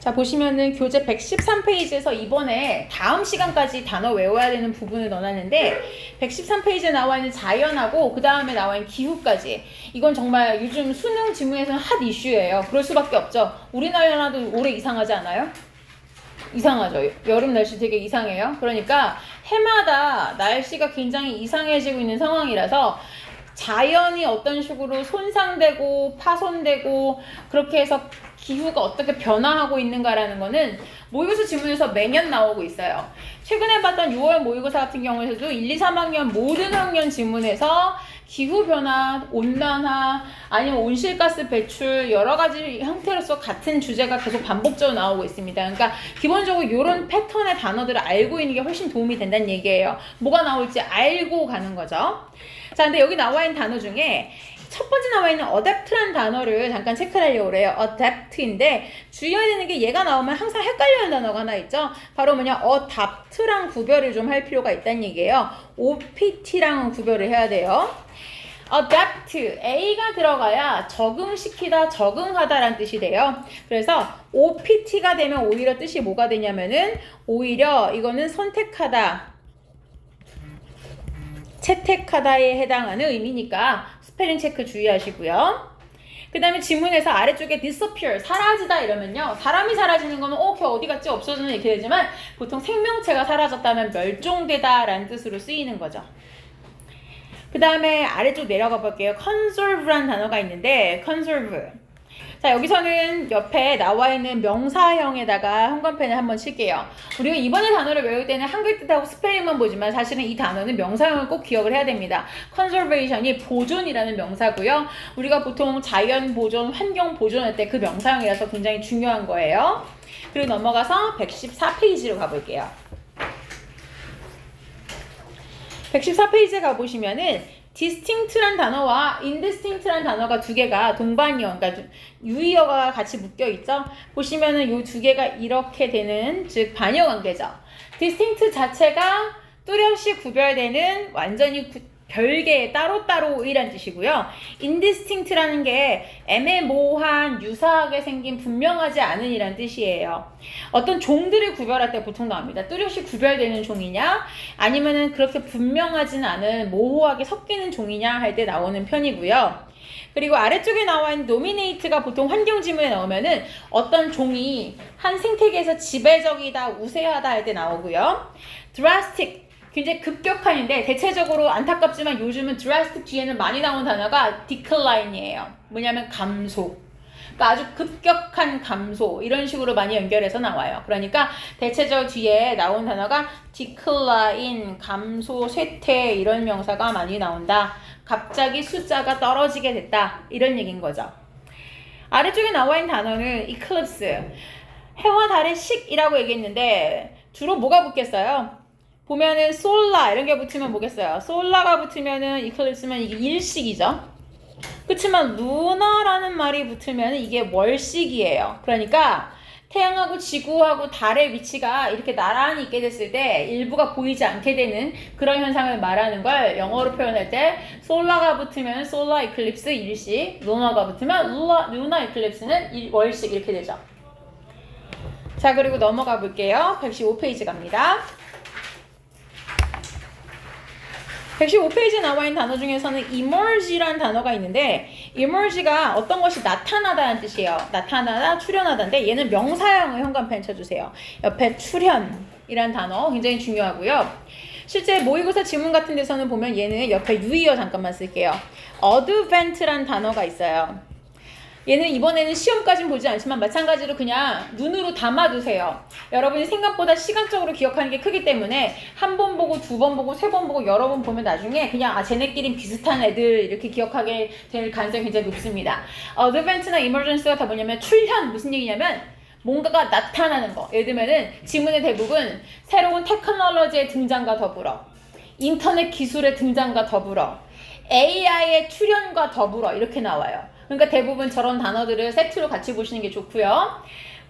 자, 보시면은 교재 113페이지에서 이번에 다음 시간까지 단어 외워야 되는 부분을 넣어놨는데 113페이지에 나와 있는 자연하고 그 다음에 나와 있는 기후까지, 이건 정말 요즘 수능 지문에서는 핫 이슈예요. 그럴 수밖에 없죠. 우리나라도 올해 이상하지 않아요? 이상하죠. 여름 날씨 되게 이상해요. 그러니까 해마다 날씨가 굉장히 이상해지고 있는 상황이라서 자연이 어떤 식으로 손상되고 파손되고 그렇게 해서 기후가 어떻게 변화하고 있는가라는 거는 모의고사 지문에서 매년 나오고 있어요. 최근에 봤던 6월 모의고사 같은 경우에도 1, 2, 3학년 모든 학년 지문에서 기후변화, 온난화, 아니면 온실가스 배출 여러 가지 형태로서 같은 주제가 계속 반복적으로 나오고 있습니다. 그러니까 기본적으로 이런 패턴의 단어들을 알고 있는 게 훨씬 도움이 된다는 얘기예요. 뭐가 나올지 알고 가는 거죠. 자, 근데 여기 나와 있는 단어 중에 첫 번째 나와 있는 adapt라는 단어를 잠깐 체크를 하려고 그래요. adapt인데 주의해야 되는 게 얘가 나오면 항상 헷갈리는 단어가 하나 있죠. 바로 뭐냐, adapt랑 구별을 좀 할 필요가 있다는 얘기예요. opt랑 구별을 해야 돼요. adapt, A가 들어가야 적응시키다, 적응하다라는 뜻이 돼요. 그래서 opt가 되면 오히려 뜻이 뭐가 되냐면은 오히려 이거는 선택하다, 채택하다에 해당하는 의미니까 스펠링 체크 주의하시고요. 그 다음에 지문에서 아래쪽에 disappear, 사라지다 이러면요, 사람이 사라지는 거는 걔 어디 갔지, 없어지는 이렇게 되지만 보통 생명체가 사라졌다면 멸종되다 라는 뜻으로 쓰이는 거죠. 그 다음에 아래쪽 내려가 볼게요. conserve라는 단어가 있는데 conserve, 자, 여기서는 옆에 나와 있는 명사형에다가 형광펜을 한번 칠게요. 우리가 이번에 단어를 외울 때는 한글 뜻하고 스펠링만 보지만 사실은 이 단어는 명사형을 꼭 기억을 해야 됩니다. conservation이 보존이라는 명사고요. 우리가 보통 자연 보존, 환경 보존할 때 그 명사형이라서 굉장히 중요한 거예요. 그리고 넘어가서 114페이지로 가볼게요. 114페이지에 가보시면은 distinct란 단어와 indistinct란 단어가 두 개가 동반이어, 그러니까 유의어가 같이 묶여 있죠. 보시면은 이 두 개가 이렇게 되는, 즉 반여 관계죠. distinct 자체가 뚜렷이 구별되는 완전히 별개의 따로따로이란 뜻이고요. indistinct라는 게 애매모호한, 유사하게 생긴, 분명하지 않은 이란 뜻이에요. 어떤 종들을 구별할 때 보통 나옵니다. 뚜렷이 구별되는 종이냐, 아니면은 그렇게 분명하진 않은 모호하게 섞이는 종이냐 할 때 나오는 편이고요. 그리고 아래쪽에 나와 있는 nominate가 보통 환경 지문에 나오면은 어떤 종이 한 생태계에서 지배적이다, 우세하다 할 때 나오고요. drastic, 굉장히 급격한인데 대체적으로 안타깝지만 요즘은 drastic 뒤에는 많이 나오는 단어가 decline이에요. 뭐냐면 감소. 그러니까 아주 급격한 감소, 이런 식으로 많이 연결해서 나와요. 그러니까 대체적으로 뒤에 나온 단어가 decline, 감소, 쇠퇴, 이런 명사가 많이 나온다. 갑자기 숫자가 떨어지게 됐다, 이런 얘기인 거죠. 아래쪽에 나와 있는 단어는 eclipse, 해와 달의 식이라고 얘기했는데 주로 뭐가 붙겠어요? 보면은 솔라 이런 게 붙으면 뭐겠어요? 솔라가 붙으면은 이클립스면 이게 일식이죠. 그렇지만 루나라는 말이 붙으면 이게 월식이에요. 그러니까 태양하고 지구하고 달의 위치가 이렇게 나란히 있게 됐을 때 일부가 보이지 않게 되는 그런 현상을 말하는 걸 영어로 표현할 때 솔라가 붙으면 솔라 이클립스 일식, 루나가 붙으면 루나 이클립스는 월식, 이렇게 되죠. 자, 그리고 넘어가 볼게요. 115페이지 갑니다. 115페이지에 나와 있는 단어 중에서는 emerge라는 단어가 있는데 emerge가 어떤 것이 나타나다는 뜻이에요. 나타나다, 출현하다인데 얘는 명사형을 형광펜 쳐주세요. 옆에 출현이라는 단어 굉장히 중요하고요. 실제 모의고사 지문 같은 데서는 보면 얘는 옆에 유의어 잠깐만 쓸게요. advent라는 단어가 있어요. 얘는 이번에는 시험까지는 보지 않지만 마찬가지로 그냥 눈으로 담아두세요. 여러분이 생각보다 시각적으로 기억하는 게 크기 때문에 한 번 보고, 두 번 보고, 세 번 보고, 여러 번 보면 나중에 그냥 쟤네끼리 비슷한 애들 이렇게 기억하게 될 가능성이 굉장히 높습니다. advent나 emergence가 다 뭐냐면 출현, 무슨 얘기냐면 뭔가가 나타나는 거. 예를 들면은 지문의 대부분 새로운 테크놀로지의 등장과 더불어, 인터넷 기술의 등장과 더불어, AI의 출현과 더불어 이렇게 나와요. 그러니까 대부분 저런 단어들을 세트로 같이 보시는 게 좋고요.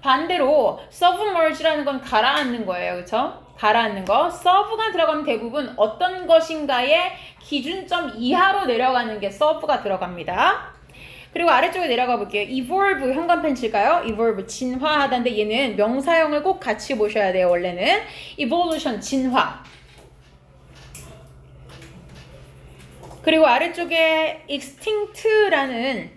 반대로 submerge라는 건 가라앉는 거예요. 그렇죠? 가라앉는 거. sub가 들어가면 대부분 어떤 것인가의 기준점 이하로 내려가는 게 sub가 들어갑니다. 그리고 아래쪽에 내려가 볼게요. evolve 현관펜 칠까요? evolve 진화하다인데 얘는 명사형을 꼭 같이 보셔야 돼요. 원래는 evolution 진화. 그리고 아래쪽에 extinct라는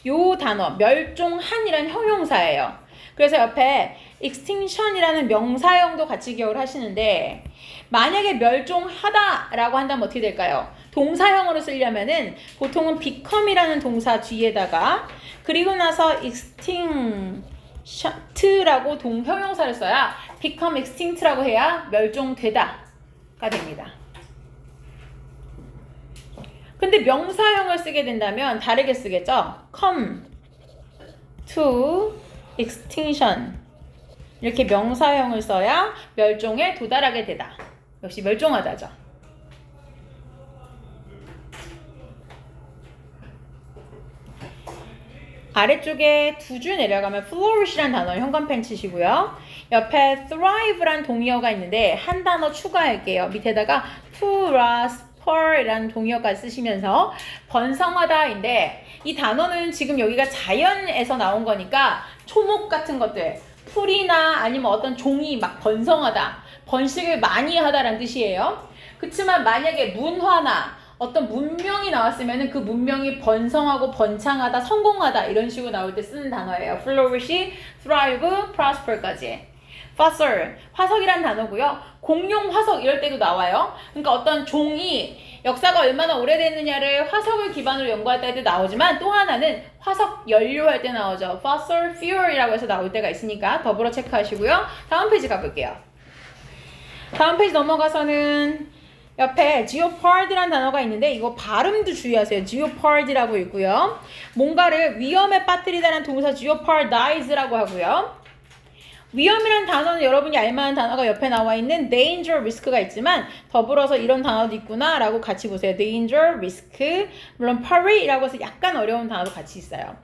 요 단어 멸종한이라는 형용사예요. 그래서 옆에 extinction이라는 명사형도 같이 기억을 하시는데 만약에 멸종하다라고 한다면 어떻게 될까요? 동사형으로 쓰려면은 보통은 become이라는 동사 뒤에다가 그리고 나서 extinct라고 동형용사를 써야 become extinct라고 해야 멸종되다가 됩니다. 근데 명사형을 쓰게 된다면 다르게 쓰겠죠? come to extinction 이렇게 명사형을 써야 멸종에 도달하게 되다. 역시 멸종하다죠. 아래쪽에 두 줄 내려가면 flourish라는 단어 현관펜 치시고요. 옆에 thrive라는 동의어가 있는데 한 단어 추가할게요. 밑에다가 prosper이라는 동의어까지 쓰시면서 번성하다인데 이 단어는 지금 여기가 자연에서 나온 거니까 초목 같은 것들 풀이나 아니면 어떤 종이 막 번성하다 번식을 많이 하다라는 뜻이에요. 그렇지만 만약에 문화나 어떤 문명이 나왔으면 그 문명이 번성하고 번창하다, 성공하다 이런 식으로 나올 때 쓰는 단어예요. flourish, thrive, prosper까지. fossil, 화석이란 단어고요. 공룡 화석 이럴 때도 나와요. 그러니까 어떤 종이 역사가 얼마나 오래됐느냐를 화석을 기반으로 연구할 때도 나오지만 또 하나는 화석 연료할 때 나오죠. fossil fuel이라고 해서 나올 때가 있으니까 더불어 체크하시고요. 다음 페이지 가볼게요. 다음 페이지 넘어가서는 옆에 geopard라는 단어가 있는데 이거 발음도 주의하세요. geopard이라고 있고요. 뭔가를 위험에 빠뜨리다라는 동사 geopardize라고 하고요. 위험이라는 단어는 여러분이 알만한 단어가 옆에 나와 있는 danger, risk가 있지만 더불어서 이런 단어도 있구나 라고 같이 보세요. danger, risk, 물론 peril이라고 해서 약간 어려운 단어도 같이 있어요.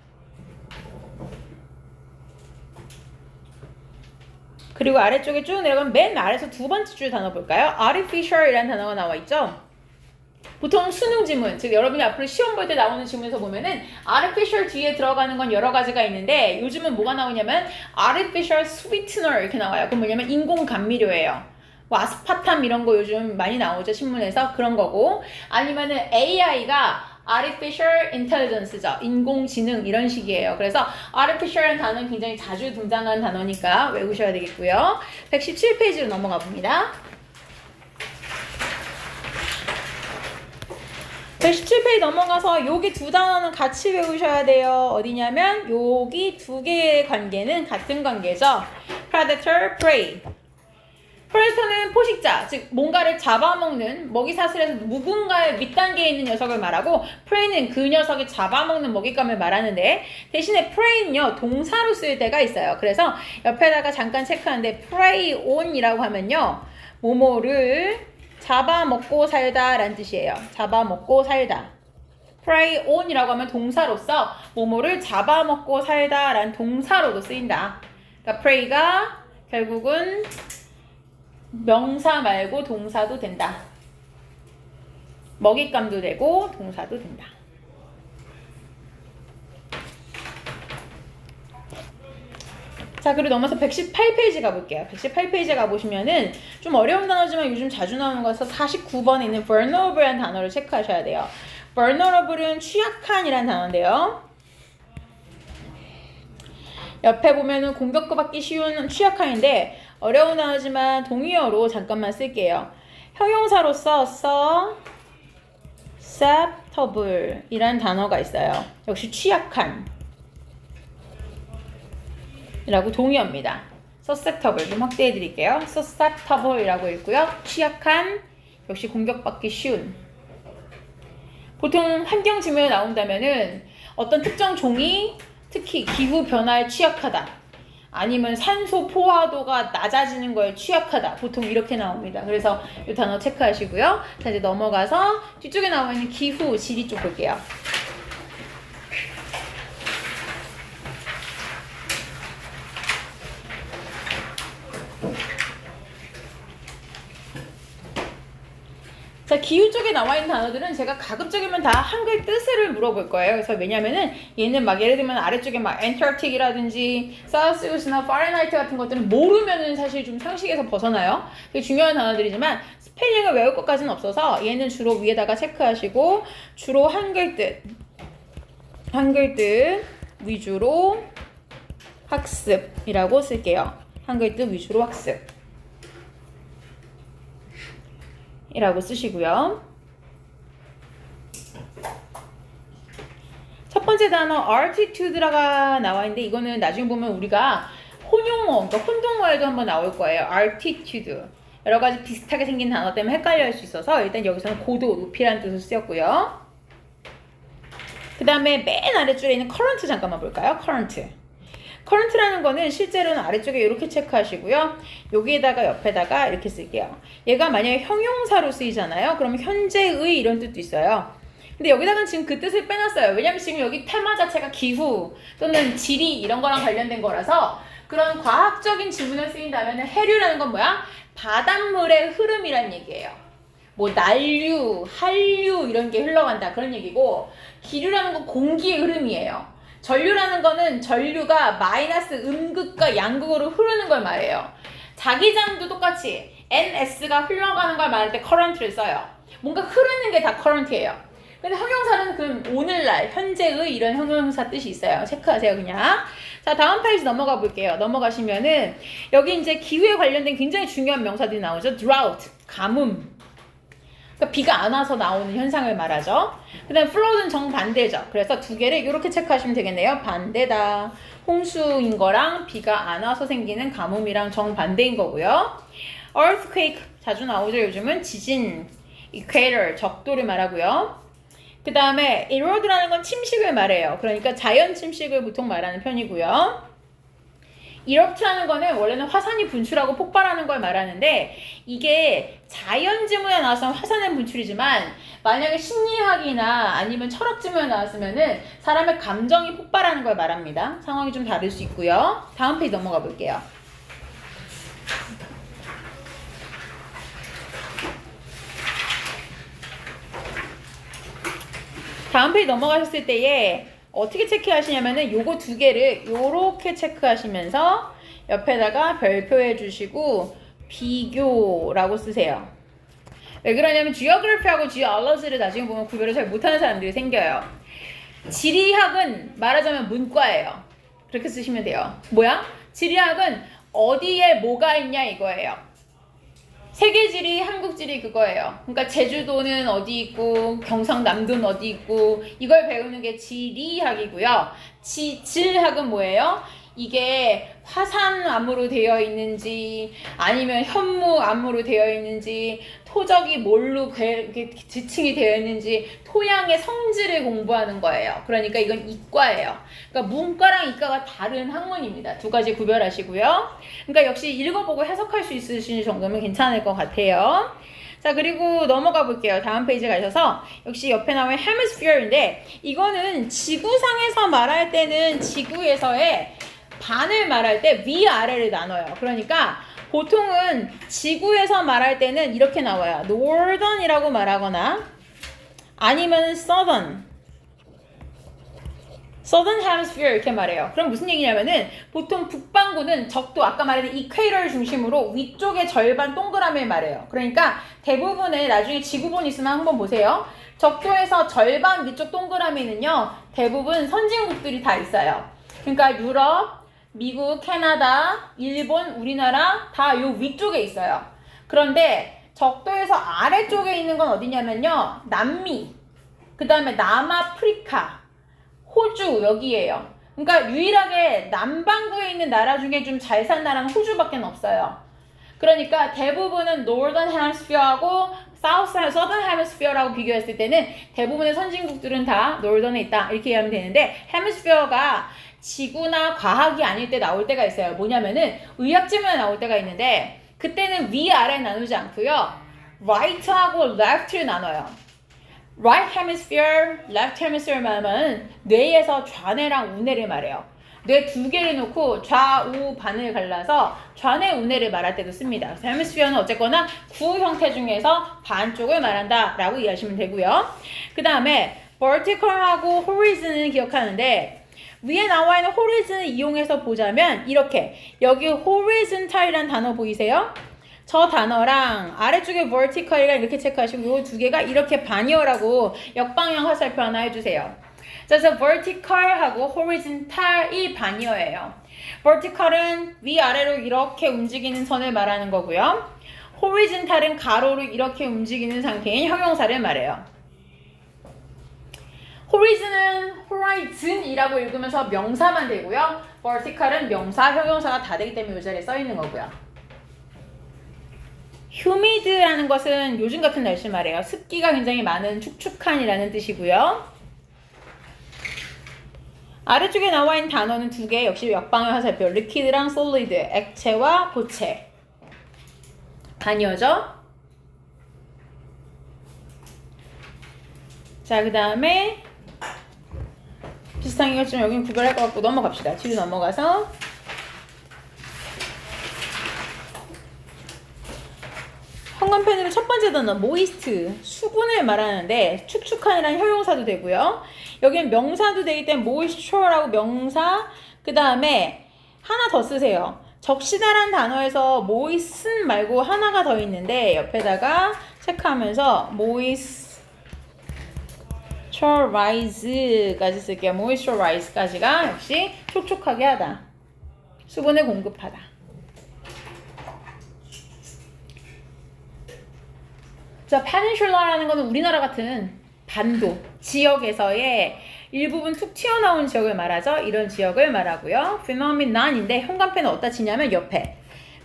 그리고 아래쪽에 쭉 내려가면 맨 아래에서 두 번째 줄 단어 볼까요? artificial이라는 단어가 나와 있죠. 보통 수능 지문, 즉 여러분이 앞으로 시험 볼 때 나오는 지문에서 보면은 artificial 뒤에 들어가는 건 여러 가지가 있는데 요즘은 뭐가 나오냐면 artificial sweetener 이렇게 나와요. 그건 뭐냐면 인공 감미료예요. 뭐 아스파탐 이런 거 요즘 많이 나오죠, 신문에서. 그런 거고 아니면은 AI가 artificial intelligence죠. 인공지능 이런 식이에요. 그래서 artificial이라는 단어는 굉장히 자주 등장하는 단어니까 외우셔야 되겠고요. 117페이지로 넘어가 봅니다. 117페이지 넘어가서 여기 두 단어는 같이 외우셔야 돼요. 어디냐면 여기 두 개의 관계는 같은 관계죠. predator, prey. 프레데터는 포식자, 즉 뭔가를 잡아먹는 먹이사슬에서 누군가의 밑단계에 있는 녀석을 말하고 프레이는 그 녀석이 잡아먹는 먹잇감을 말하는데 대신에 프레이는요 동사로 쓰일 때가 있어요. 그래서 옆에다가 잠깐 체크하는데 prey on이라고 하면요 뭐뭐를 잡아먹고 살다 라는 뜻이에요. 잡아먹고 살다. prey on이라고 하면 동사로서 뭐뭐를 잡아먹고 살다 라는 동사로도 쓰인다. 그러니까 prey가 결국은 명사 말고 동사도 된다. 먹잇감도 되고 동사도 된다. 자, 그리고 넘어서 118페이지 가볼게요. 118페이지 가보시면은 좀 어려운 단어지만 요즘 자주 나오는 거라서 49번에 있는 vulnerable이라는 단어를 체크하셔야 돼요. vulnerable은 취약한이라는 단어인데요. 옆에 보면은 공격받기 쉬운 취약한인데 어려운 단어지만 동의어로 잠깐만 쓸게요. 형용사로서 susceptible 이란 단어가 있어요. 역시 취약한 이라고 동의어입니다. susceptible 좀 확대해 드릴게요. susceptible 이라고 있고요. 취약한, 역시 공격받기 쉬운. 보통 환경 지문에 나온다면은 어떤 특정 종이 특히 기후 변화에 취약하다. 아니면 산소 포화도가 낮아지는 거에 취약하다. 보통 이렇게 나옵니다. 그래서 이 단어 체크하시고요. 자, 이제 넘어가서 뒤쪽에 나와 있는 기후, 지리 쪽 볼게요. 자, 자, 기후 쪽에 나와 있는 단어들은 제가 가급적이면 다 한글 뜻을 물어볼 거예요. 그래서 왜냐면은 얘는 막 예를 들면 아래쪽에 막 엔타르틱이라든지 사우스우스나 파렌하이트 같은 것들은 모르면은 사실 좀 상식에서 벗어나요. 되게 중요한 단어들이지만 스펠링을 외울 것까지는 없어서 얘는 주로 위에다가 체크하시고 주로 한글 뜻 위주로 학습이라고 쓸게요. 한글 뜻 위주로 학습 이라고 쓰시고요. 첫 번째 단어 altitude가 나와 있는데 이거는 나중에 보면 우리가 혼용어, 그러니까 혼동어에도 한번 나올 거예요. altitude. 여러 가지 비슷하게 생긴 단어 때문에 헷갈려 할 수 있어서 일단 여기서는 고도, 높이라는 뜻을 쓰였고요. 그 다음에 맨 아래줄에 있는 current 잠깐만 볼까요? current라는 거는 실제로는 아래쪽에 이렇게 체크하시고요. 여기에다가 옆에다가 이렇게 쓸게요. 얘가 만약에 형용사로 쓰이잖아요. 그러면 현재의 이런 뜻도 있어요. 근데 여기다가는 지금 그 뜻을 빼놨어요. 왜냐면 지금 여기 테마 자체가 기후 또는 지리 이런 거랑 관련된 거라서 그런 과학적인 지문을 쓰인다면 해류라는 건 뭐야? 바닷물의 흐름이란 얘기예요. 뭐 난류, 한류 이런 게 흘러간다 그런 얘기고 기류라는 건 공기의 흐름이에요. 전류라는 거는 전류가 마이너스 음극과 양극으로 흐르는 걸 말해요. 자기장도 똑같이 NS가 흘러가는 걸 말할 때 current를 써요. 뭔가 흐르는 게 다 current예요. 근데 형용사는 그럼 오늘날, 현재의 이런 형용사 뜻이 있어요. 체크하세요, 그냥. 자, 다음 페이지 넘어가 볼게요. 넘어가시면은 여기 이제 기후에 관련된 굉장히 중요한 명사들이 나오죠. drought, 가뭄. 그러니까 비가 안 와서 나오는 현상을 말하죠. 그 다음 flood는 정반대죠. 그래서 두 개를 이렇게 체크하시면 되겠네요. 반대다. 홍수인 거랑 비가 안 와서 생기는 가뭄이랑 정반대인 거고요. earthquake 자주 나오죠. 요즘은 지진, equator, 적도를 말하고요. 그 다음에 erode라는 건 침식을 말해요. 그러니까 자연 침식을 보통 말하는 편이고요. erupt라는 거는 원래는 화산이 분출하고 폭발하는 걸 말하는데 이게 자연 지문에 나와서 화산의 분출이지만 만약에 심리학이나 아니면 철학 지문에 나왔으면은 사람의 감정이 폭발하는 걸 말합니다. 상황이 좀 다를 수 있고요. 다음 페이지 넘어가 볼게요. 다음 페이지 넘어가셨을 때에 어떻게 체크하시냐면은 요거 두 개를 요렇게 체크하시면서 옆에다가 별표해 주시고 비교라고 쓰세요. 왜 그러냐면 geography하고 geology를 나중에 보면 구별을 잘 못하는 사람들이 생겨요. 지리학은 말하자면 문과예요. 그렇게 쓰시면 돼요. 뭐야? 지리학은 어디에 뭐가 있냐 이거예요. 세계지리, 한국지리 그거예요. 그러니까 제주도는 어디 있고 경상남도는 어디 있고 이걸 배우는 게 지리학이고요. 질학은 뭐예요? 이게 화산암으로 되어 있는지 아니면 현무암으로 되어 있는지 토적이 뭘로 지층이 되어 있는지 토양의 성질을 공부하는 거예요. 그러니까 이건 이과예요. 그러니까 문과랑 이과가 다른 학문입니다. 두 가지 구별하시고요. 그러니까 역시 읽어보고 해석할 수 있으신 정도면 괜찮을 것 같아요. 자, 그리고 넘어가 볼게요. 다음 페이지 가셔서 역시 옆에 나오는 hemisphere인데 이거는 지구상에서 말할 때는 지구에서의 반을 말할 때 위아래를 나눠요. 그러니까 보통은 지구에서 말할 때는 이렇게 나와요. northern이라고 말하거나 아니면 southern hemisphere 이렇게 말해요. 그럼 무슨 얘기냐면은 보통 북반구는 적도 아까 말했던 이퀘이터를 중심으로 위쪽의 절반 동그라미를 말해요. 그러니까 대부분의 나중에 지구본 있으면 한번 보세요. 적도에서 절반 위쪽 동그라미는요. 대부분 선진국들이 다 있어요. 그러니까 유럽, 미국, 캐나다, 일본, 우리나라 다 요 위쪽에 있어요. 그런데 적도에서 아래쪽에 있는 건 어디냐면요. 남미, 그 다음에 남아프리카, 호주 여기에요. 그러니까 유일하게 남반구에 있는 나라 중에 좀 잘 산 나라는 호주밖에 없어요. 그러니까 대부분은 Northern Hemisphere하고 Southern Hemisphere라고 비교했을 때는 대부분의 선진국들은 다 Northern에 있다 이렇게 이해하면 되는데 Hemisphere가 지구나 과학이 아닐 때 나올 때가 있어요. 뭐냐면은 의학지문에 나올 때가 있는데 그때는 위아래 나누지 않고요. right하고 left를 나눠요. right hemisphere, left hemisphere 말하면 뇌에서 좌뇌랑 우뇌를 말해요. 뇌 두 개를 놓고 좌우 반을 갈라서 좌뇌 우뇌를 말할 때도 씁니다. 그래서 헤미스피어는 어쨌거나 구 형태 중에서 반쪽을 말한다 라고 이해하시면 되고요. 그 다음에 vertical하고 horizon을 기억하는데 위에 나와 있는 horizon을 이용해서 보자면 이렇게 여기 horizontal이라는 단어 보이세요? 저 단어랑 아래쪽에 vertical이랑 이렇게 체크하시고 이 두 개가 이렇게 반이어라고 역방향 화살표 하나 해주세요. 그래서 vertical하고 horizontal이 반이어예요. vertical은 위아래로 이렇게 움직이는 선을 말하는 거고요. horizontal은 가로로 이렇게 움직이는 상태인 형용사를 말해요. horizon이라고 읽으면서 명사만 되고요. vertical은 명사, 형용사가 다 되기 때문에 이 자리에 써 있는 거고요. humid라는 것은 요즘 같은 날씨 말이에요. 습기가 굉장히 많은 축축한이라는 뜻이고요. 아래쪽에 나와 있는 단어는 두 개, 역시 역방향 화살표, liquid랑 solid, 액체와 고체. 단위어죠? 자, 그 다음에 비슷한 게 좀 여긴 구별할 것 같고 넘어갑시다. 뒤로 넘어가서 형광펜으로 첫 번째 단어 moist, 수분을 말하는데 축축한이라는 형용사도 되고요. 여기는 명사도 되기 때문에 moisture라고 명사, 그 다음에 하나 더 쓰세요. 적시다라는 단어에서 moisten 말고 하나가 더 있는데 옆에다가 체크하면서 moisturize까지 쓸게요. moisturize까지가 역시 촉촉하게 하다, 수분을 공급하다. 자, 페닌슐라라는 거는 우리나라 같은 반도 지역에서의 일부분 툭 튀어나온 지역을 말하죠. 이런 지역을 말하고요. phenomenon인데 형광펜은 어디다 치냐면 옆에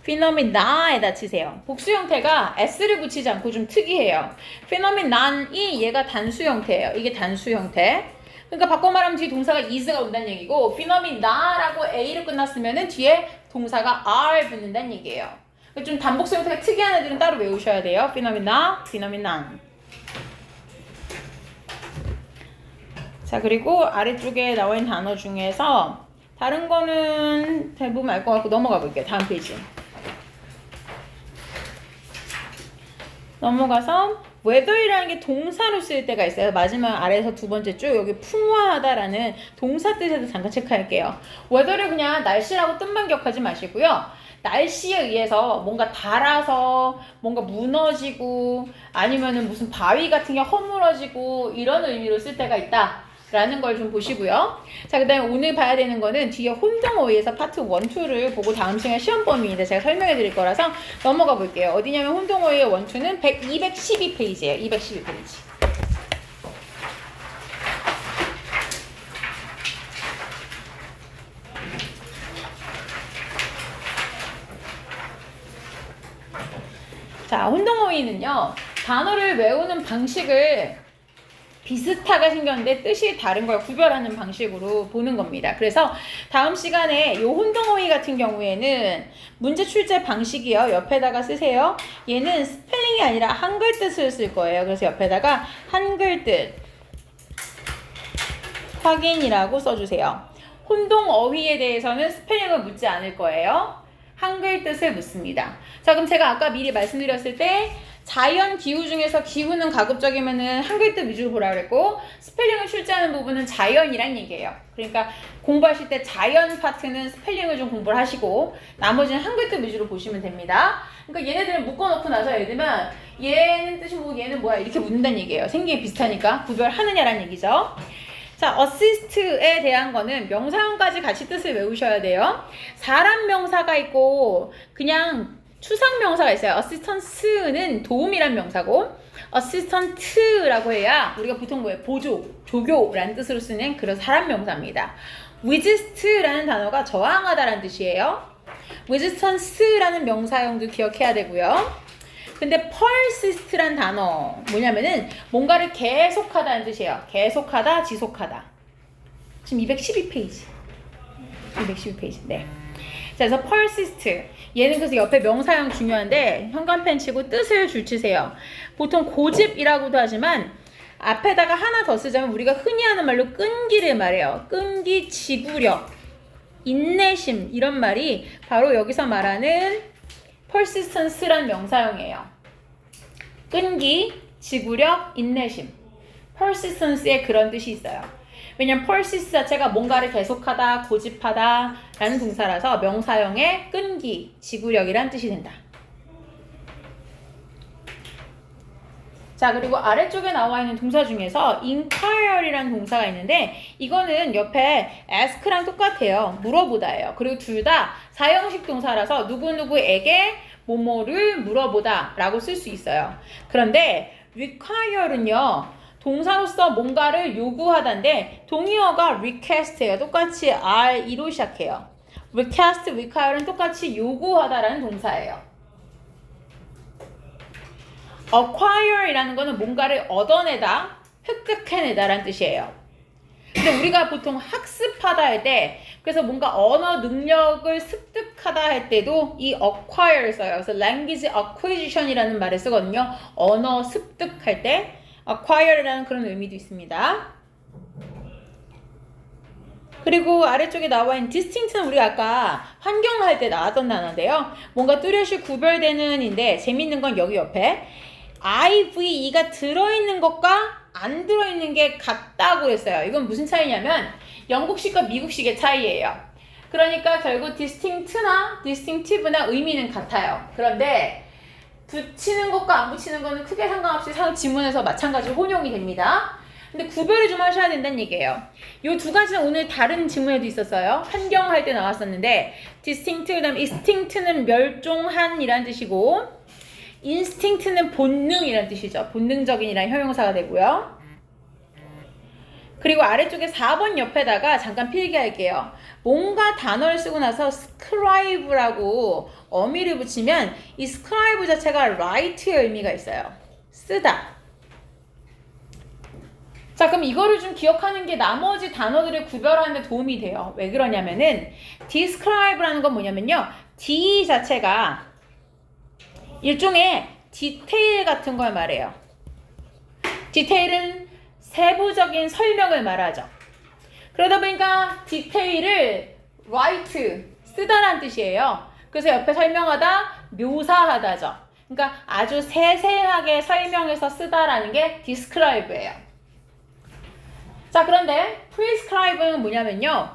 phenomenon에다 치세요. 복수 형태가 s를 붙이지 않고 좀 특이해요. phenomenon이 얘가 단수 형태예요. 이게 단수 형태. 그러니까 바꿔 말하면 뒤에 동사가 is가 온다는 얘기고 phenomenon라고 a로 끝났으면은 뒤에 동사가 are 붙는다는 얘기예요. 좀 단복수 형태가 특이한 애들은 따로 외우셔야 돼요. phenomenon. 자, 그리고 아래쪽에 나와 있는 단어 중에서 다른 거는 대부분 알 것 같고 넘어가 볼게요. 다음 페이지. 넘어가서 weather이라는 게 동사로 쓸 때가 있어요. 마지막 아래에서 두 번째 쭉 여기 풍화하다라는 동사 뜻에도 잠깐 체크할게요. weather를 그냥 날씨라고 뜻만 기억하지 마시고요. 날씨에 의해서 뭔가 닳아서 뭔가 무너지고 아니면은 무슨 바위 같은 게 허물어지고 이런 의미로 쓸 때가 있다 라는 걸 좀 보시고요. 자, 그 다음에 오늘 봐야 되는 거는 뒤에 혼동어휘에서 파트 1, 2를 보고 다음 시간 시험 범위인데 제가 설명해 드릴 거라서 넘어가 볼게요. 어디냐면 혼동어휘의 1, 2는 212페이지예요. 212페이지. 자, 혼동어휘는요, 단어를 외우는 방식을 비슷하게 생겼는데 뜻이 다른 걸 구별하는 방식으로 보는 겁니다. 그래서 다음 시간에 이 혼동어휘 같은 경우에는 문제 출제 방식이요. 옆에다가 쓰세요. 얘는 스펠링이 아니라 한글 뜻을 쓸 거예요. 그래서 옆에다가 한글 뜻 확인이라고 써주세요. 혼동어휘에 대해서는 스펠링을 묻지 않을 거예요. 한글 뜻을 묻습니다. 자, 그럼 제가 아까 미리 말씀드렸을 때 자연 기후 중에서 기후는 가급적이면은 한글 뜻 위주로 보라 그랬고 스펠링을 출제하는 부분은 자연이란 얘기예요. 그러니까 공부하실 때 자연 파트는 스펠링을 좀 공부를 하시고 나머지는 한글 뜻 위주로 보시면 됩니다. 그러니까 얘네들을 묶어놓고 나서 예를 들면 얘는 뜻이 뭐고 얘는 뭐야 이렇게 묻는다는 얘기예요. 생긴 게 비슷하니까 구별하느냐라는 얘기죠. 자, assist에 대한 거는 명사형까지 같이 뜻을 외우셔야 돼요. 사람 명사가 있고 그냥 추상 명사가 있어요. assistance는 도움이란 명사고 assistant라고 해야 우리가 보통 뭐예요? 보조, 조교라는 뜻으로 쓰는 그런 사람 명사입니다. resist라는 단어가 저항하다라는 뜻이에요. resistance라는 명사형도 기억해야 되고요. 근데 persist라는 단어 뭐냐면은 뭔가를 계속하다는 뜻이에요. 계속하다, 지속하다. 지금 212페이지. 212페이지. 네. 자, 그래서 persist. 얘는 그래서 옆에 명사형 중요한데 현관펜 치고 뜻을 줄치세요. 보통 고집이라고도 하지만 앞에다가 하나 더 쓰자면 우리가 흔히 하는 말로 끈기를 말해요. 끈기, 지구력. 인내심 이런 말이 바로 여기서 말하는 persistence란 명사형이에요. 끈기, 지구력, 인내심. persistence에 그런 뜻이 있어요. 왜냐면 persist 자체가 뭔가를 계속하다, 고집하다 라는 동사라서 명사형의 끈기, 지구력이란 뜻이 된다. 자, 그리고 아래쪽에 나와 있는 동사 중에서 inquire이라는 동사가 있는데 이거는 옆에 ask랑 똑같아요. 물어보다예요. 그리고 둘 다 사형식 동사라서 누구누구에게 뭐뭐를 물어보다 라고 쓸 수 있어요. 그런데 require는요. 동사로서 뭔가를 요구하다인데 동의어가 request예요. 똑같이 R-E로 시작해요. request, require는 똑같이 요구하다라는 동사예요. acquire이라는 거는 뭔가를 얻어내다, 획득해내다라는 뜻이에요. 근데 우리가 보통 학습하다 할 때, 그래서 뭔가 언어 능력을 습득하다 할 때도 이 acquire를 써요. 그래서 language acquisition이라는 말을 쓰거든요. 언어 습득할 때 acquire라는 그런 의미도 있습니다. 그리고 아래쪽에 나와 있는 distinct는 우리가 아까 환경할 때 나왔던 단어인데요. 뭔가 뚜렷이 구별되는인데 재밌는 건 여기 옆에 IVE가 들어있는 것과 안 들어있는 게 같다고 했어요. 이건 무슨 차이냐면 영국식과 미국식의 차이예요. 그러니까 결국 distinct나 distinctive나 의미는 같아요. 그런데 붙이는 것과 안 붙이는 거는 크게 상관없이 지문에서 마찬가지로 혼용이 됩니다. 근데 구별을 좀 하셔야 된다는 얘기예요. 이 두 가지는 오늘 다른 지문에도 있었어요. 환경할 때 나왔었는데 distinct, 그다음 instinct는 멸종한이라는 뜻이고 instinct는 본능이라는 뜻이죠. 본능적인이라는 형용사가 되고요. 그리고 아래쪽에 4번 옆에다가 잠깐 필기할게요. 뭔가 단어를 쓰고 나서 scribe라고 어미를 붙이면 이 scribe 자체가 write의 의미가 있어요. 쓰다. 자, 그럼 이거를 좀 기억하는 게 나머지 단어들을 구별하는 데 도움이 돼요. 왜 그러냐면은 describe라는 건 뭐냐면요. D 자체가 일종의 디테일 같은 걸 말해요. 디테일은 세부적인 설명을 말하죠. 그러다 보니까 디테일을 write, 쓰다라는 뜻이에요. 그래서 옆에 설명하다, 묘사하다죠. 그러니까 아주 세세하게 설명해서 쓰다라는 게 describe예요. 자, 그런데 prescribe는 뭐냐면요.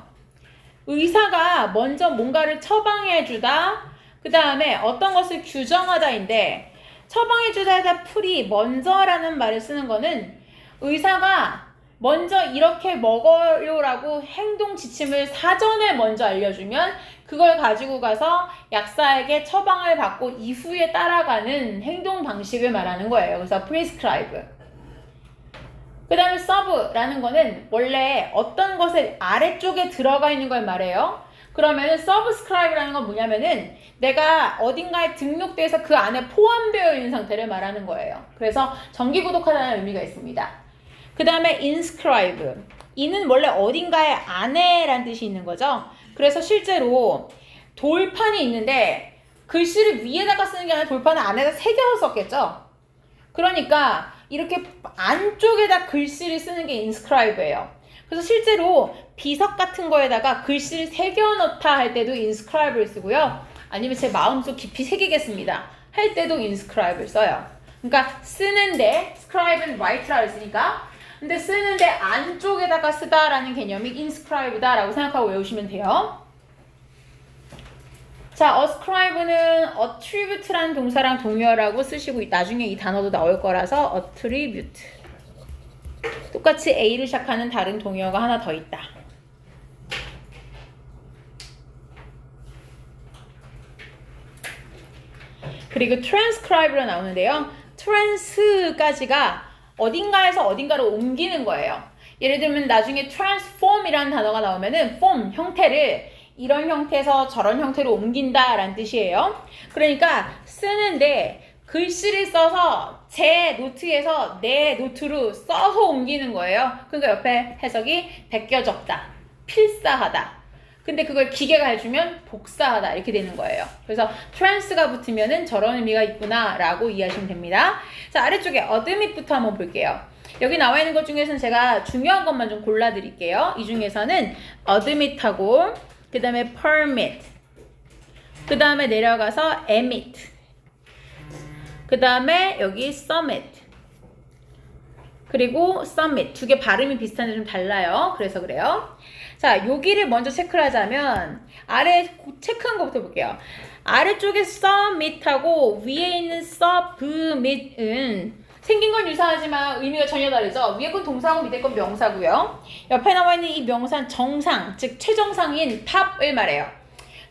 의사가 먼저 뭔가를 처방해주다, 그 다음에 어떤 것을 규정하다인데 처방해주다에다 먼저라는 말을 쓰는 거는 의사가 먼저 이렇게 먹어요라고 행동 지침을 사전에 먼저 알려주면 그걸 가지고 가서 약사에게 처방을 받고 이후에 따라가는 행동 방식을 말하는 거예요. 그래서 prescribe. 그 다음에 serve라는 거는 원래 어떤 것의 아래쪽에 들어가 있는 걸 말해요. 그러면은 subscribe라는 건 뭐냐면은 내가 어딘가에 등록돼서 그 안에 포함되어 있는 상태를 말하는 거예요. 그래서 정기구독하다는 의미가 있습니다. 그 다음에 inscribe. 이는 원래 어딘가에 안에라는 뜻이 있는 거죠. 그래서 실제로 돌판이 있는데 글씨를 위에다가 쓰는 게 아니라 돌판을 안에다 새겨서 썼겠죠. 그러니까 이렇게 안쪽에다 글씨를 쓰는 게 inscribe예요. 그래서 실제로 비석 같은 거에다가 글씨를 새겨 넣다 할 때도 inscribe를 쓰고요. 아니면 제 마음속 깊이 새기겠습니다 할 때도 inscribe를 써요. 그러니까 쓰는데 scribe는 write라고 했으니까 근데 쓰는데 안쪽에다가 쓰다라는 개념이 inscribe다라고 생각하고 외우시면 돼요. 자, ascribe는 attribute라는 동사랑 동의어라고 쓰시고 나중에 이 단어도 나올 거라서 attribute. 똑같이 A를 시작하는 다른 동의어가 하나 더 있다. 그리고 transcribe로 나오는데요. trans까지가 어딘가에서 어딘가로 옮기는 거예요. 예를 들면 나중에 transform이라는 단어가 나오면은 form, 형태를 이런 형태에서 저런 형태로 옮긴다라는 뜻이에요. 그러니까 쓰는데 글씨를 써서 제 노트에서 내 노트로 써서 옮기는 거예요. 그러니까 옆에 해석이 베껴 적다, 필사하다. 근데 그걸 기계가 해주면 복사하다 이렇게 되는 거예요. 그래서 trans가 붙으면은 저런 의미가 있구나 라고 이해하시면 됩니다. 자, 아래쪽에 admit부터 한번 볼게요. 여기 나와 있는 것 중에서는 제가 중요한 것만 좀 골라 드릴게요. 이 중에서는 admit하고 그 그 다음에 permit, 그 다음에 내려가서 emit, 그 다음에 여기 submit, 그리고 submit. 두 개 발음이 비슷한데 좀 달라요. 그래서 그래요. 자, 여기를 먼저 체크를 하자면 아래 체크한 것부터 볼게요. 아래쪽에 submit하고 위에 있는 submit은 생긴 건 유사하지만 의미가 전혀 다르죠. 위에 건 동사고 밑에 건 명사고요. 옆에 나와 있는 이 명사는 정상, 즉 최정상인 탑을 말해요.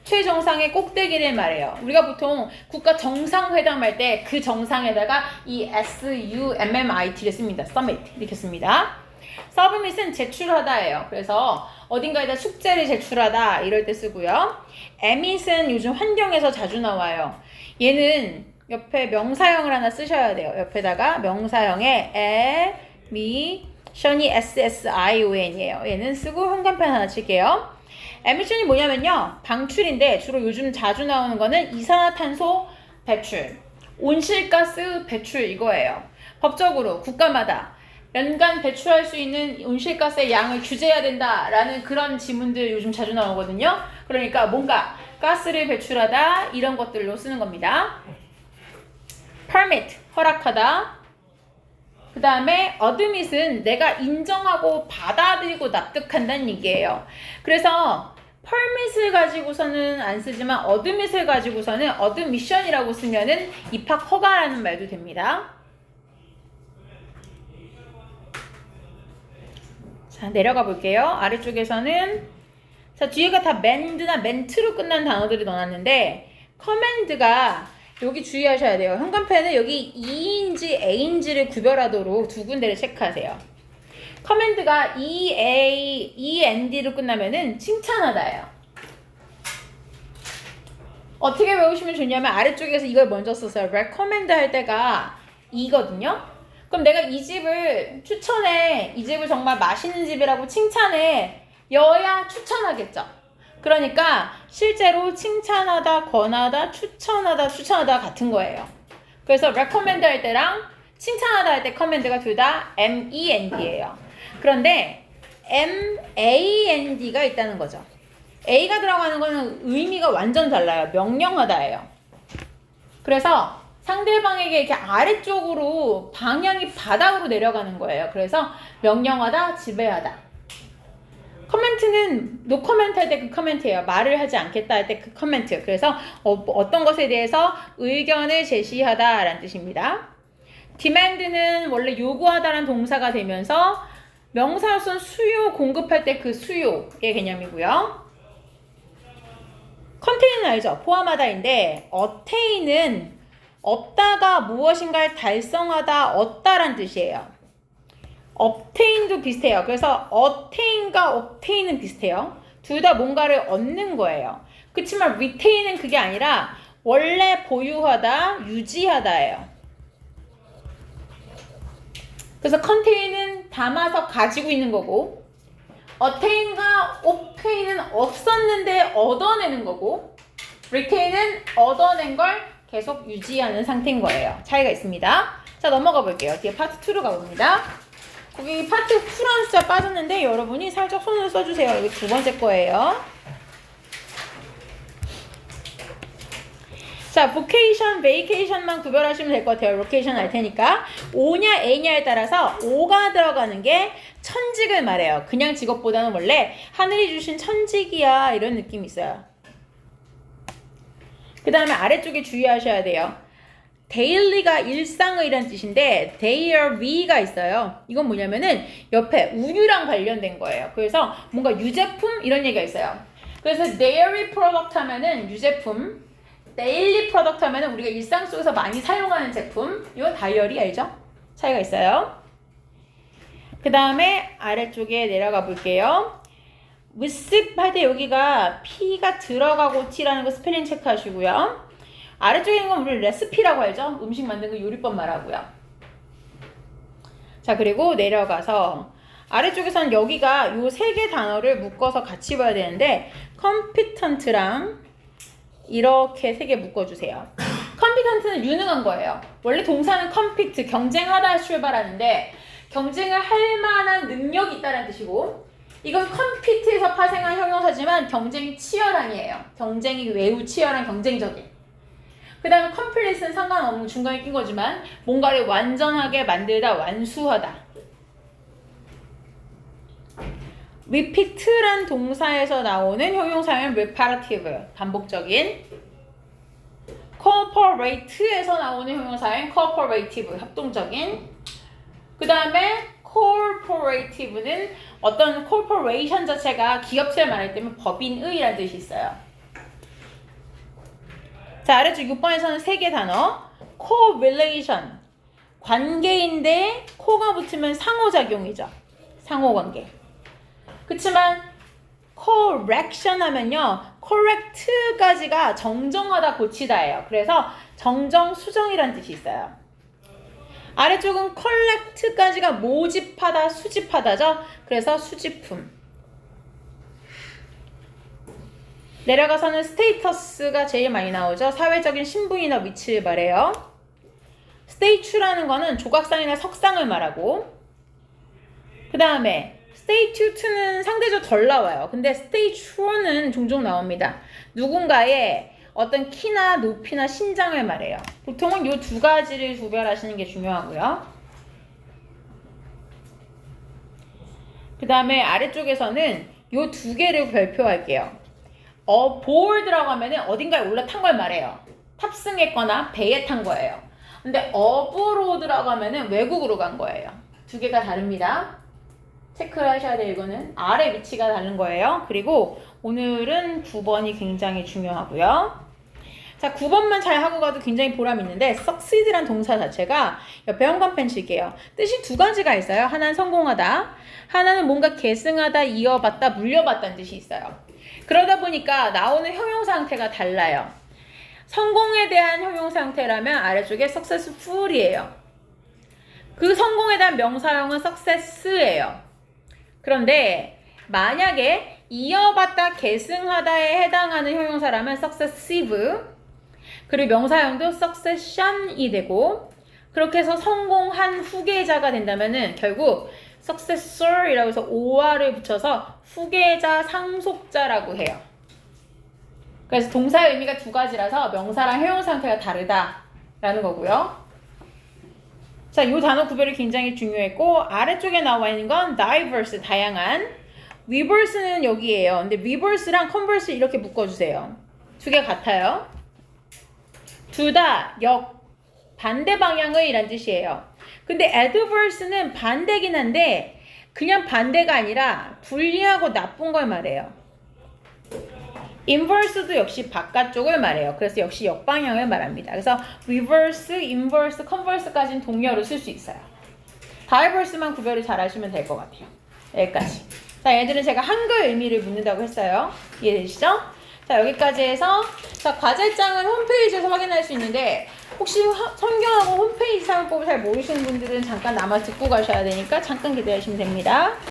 최정상의 꼭대기를 말해요. 우리가 보통 국가 정상회담 할 때 그 정상에다가 이 SUMMIT를 씁니다. summit 이렇게 씁니다. submit은 제출하다예요. 그래서 어딘가에다 숙제를 제출하다 이럴 때 쓰고요. emit은 요즘 환경에서 자주 나와요. 얘는 옆에 명사형을 하나 쓰셔야 돼요. 옆에다가 명사형에 emission이 SSION이에요. 얘는 쓰고 현관펜 하나 칠게요. 에미션이 뭐냐면요, 방출인데 주로 요즘 자주 나오는 거는 이산화탄소 배출, 온실가스 배출 이거예요. 법적으로 국가마다 연간 배출할 수 있는 온실가스의 양을 규제해야 된다라는 그런 지문들 요즘 자주 나오거든요. 그러니까 뭔가 가스를 배출하다 이런 것들로 쓰는 겁니다. permit, 허락하다. 그 다음에 admit은 내가 인정하고 받아들이고 납득한다는 얘기예요. 그래서 permit을 가지고서는 안 쓰지만 admit을 가지고서는 admission이라고 쓰면은 입학 허가라는 말도 됩니다. 자, 내려가 볼게요. 아래쪽에서는 자, 뒤에가 다 mand나 ment로 끝난 단어들이 넣어놨는데 command가 여기 주의하셔야 돼요. 현관펜은 여기 E인지 A인지를 구별하도록 두 군데를 체크하세요. 커맨드가 END로 끝나면은 칭찬하다예요. 어떻게 외우시면 좋냐면 아래쪽에서 이걸 먼저 썼어요. recommend 할 때가 E거든요. 그럼 내가 이 집을 추천해. 이 집을 정말 맛있는 집이라고 칭찬해. 여야 추천하겠죠. 그러니까 실제로 칭찬하다, 권하다, 추천하다 같은 거예요. 그래서 recommend 할 때랑 칭찬하다 할 때 command가 둘 다 MEND예요. 그런데 MAND가 있다는 거죠. A가 들어가는 거는 의미가 완전 달라요. 명령하다예요. 그래서 상대방에게 이렇게 아래쪽으로 방향이 바닥으로 내려가는 거예요. 그래서 명령하다, 지배하다. 커멘트는 노 커멘트 할 때 그 커멘트예요. 말을 하지 않겠다 할 때 그 커멘트. 그래서 어떤 것에 대해서 의견을 제시하다 라는 뜻입니다. demand는 원래 요구하다라는 동사가 되면서 명사로서는 수요, 공급할 때 그 수요의 개념이고요. contain은 알죠? 포함하다인데 attain은 얻다가 무엇인가를 달성하다, 얻다라는 뜻이에요. obtain도 비슷해요. 그래서 attain과 obtain은 비슷해요. 둘 다 뭔가를 얻는 거예요. 그렇지만 retain은 그게 아니라 원래 보유하다, 유지하다예요. 그래서 contain은 담아서 가지고 있는 거고 attain과 obtain은 없었는데 얻어내는 거고 retain은 얻어낸 걸 계속 유지하는 상태인 거예요. 차이가 있습니다. 자, 넘어가 볼게요. 뒤에 파트 2로 가봅니다. 거기 파트 2라는 숫자 빠졌는데 여러분이 살짝 손을 써주세요. 여기 두 번째 거예요. 자, vocation, vacation만 구별하시면 될 것 같아요. location 할 테니까. O냐 A냐에 따라서 O가 들어가는 게 천직을 말해요. 그냥 직업보다는 원래 하늘이 주신 천직이야 이런 느낌이 있어요. 그 다음에 아래쪽에 주의하셔야 돼요. daily가 일상의 이란 뜻인데 daily가 있어요. 이건 뭐냐면은 옆에 우유랑 관련된 거예요. 그래서 뭔가 유제품 이런 얘기가 있어요. 그래서 dairy product 하면은 유제품, daily product 하면은 우리가 일상 속에서 많이 사용하는 제품. 이건 다이어리 알죠? 차이가 있어요. 그 다음에 아래쪽에 내려가 볼게요. receive 할 때 여기가 P가 들어가고 T라는 거 스펠링 체크하시고요. 아래쪽에 있는 건 우리 레시피라고 알죠? 음식 만드는 거 요리법 말하고요. 자, 그리고 내려가서 아래쪽에서는 여기가 요 세 개 단어를 묶어서 같이 봐야 되는데 competent랑 이렇게 세 개 묶어주세요. competent는 유능한 거예요. 원래 동사는 compete, 경쟁하다 출발하는데 경쟁을 할 만한 능력이 있다는 뜻이고 이건 컴피트에서 파생한 형용사지만 경쟁이 치열한이에요. 경쟁이 매우 치열한 경쟁적인. 그 다음 컴플릿은 상관없는 중간에 낀 거지만 뭔가를 완전하게 만들다, 완수하다. repeat란 동사에서 나오는 형용사는 repetitive, 반복적인. cooperate에서 나오는 형용사는 cooperative, 협동적인. 그 다음에 corporative는 어떤 corporation 자체가 기업체를 말할 때면 법인의라는 뜻이 있어요. 자, 아래쪽 6번에서는 3개 단어. correlation, 관계인데 코가 붙으면 상호작용이죠. 상호관계. 그치만 correction 하면요, correct까지가 정정하다, 고치다예요. 그래서 정정, 수정이라는 뜻이 있어요. 아래쪽은 collect까지가 모집하다, 수집하다죠. 그래서 수집품. 내려가서는 스테이터스가 제일 많이 나오죠. 사회적인 신분이나 위치를 말해요. 스테이추라는 거는 조각상이나 석상을 말하고, 그 다음에 스테이튜트는 상대적으로 덜 나와요. 근데 스테이추어는 종종 나옵니다. 누군가의 어떤 키나 높이나 신장을 말해요. 보통은 이 두 가지를 구별하시는 게 중요하고요. 그 다음에 아래쪽에서는 이 두 개를 발표할게요. aboard라고 하면은 어딘가에 올라탄 걸 말해요. 탑승했거나 배에 탄 거예요. 근데 abroad라고 하면은 외국으로 간 거예요. 두 개가 다릅니다. 체크를 하셔야 돼요. 이거는 아래 위치가 다른 거예요. 그리고 오늘은 9번이 굉장히 중요하고요. 자, 9번만 잘 하고 가도 굉장히 보람 있는데 succeed란 동사 자체가 옆에 현관펜 칠게요. 뜻이 두 가지가 있어요. 하나는 성공하다, 하나는 뭔가 계승하다, 이어받다, 물려받다는 뜻이 있어요. 그러다 보니까 나오는 형용사 형태가 달라요. 성공에 대한 형용사 형태라면 아래쪽에 successful이에요. 그 성공에 대한 명사형은 success예요. 그런데 만약에 이어받다, 계승하다에 해당하는 형용사라면 successive, 그리고 명사형도 succession이 되고, 그렇게 해서 성공한 후계자가 된다면은 결국 successor이라고 해서 or를 붙여서 후계자, 상속자라고 해요. 그래서 동사의 의미가 두 가지라서 명사랑 형용사 형태가 다르다라는 거고요. 자, 이 단어 구별이 굉장히 중요했고, 아래쪽에 나와 있는 건 diverse, 다양한. reverse는 여기에요. 근데 reverse랑 converse 이렇게 묶어주세요. 두 개 같아요. 둘 다 반대 방향의 이란 뜻이에요. 근데 adverse는 반대긴 한데 그냥 반대가 아니라 불리하고 나쁜 걸 말해요. inverse도 역시 바깥쪽을 말해요. 그래서 역시 역방향을 말합니다. 그래서 reverse, inverse, converse까지는 동의어로 쓸 수 있어요. diverse만 구별을 잘 하시면 될 것 같아요. 여기까지. 자, 얘들은 제가 한글 의미를 묻는다고 했어요. 이해되시죠? 자, 여기까지 해서 자, 과제장은 홈페이지에서 확인할 수 있는데 혹시 성경하고 홈페이지 사용법을 잘 모르시는 분들은 잠깐 남아 듣고 가셔야 되니까 잠깐 기다리시면 됩니다.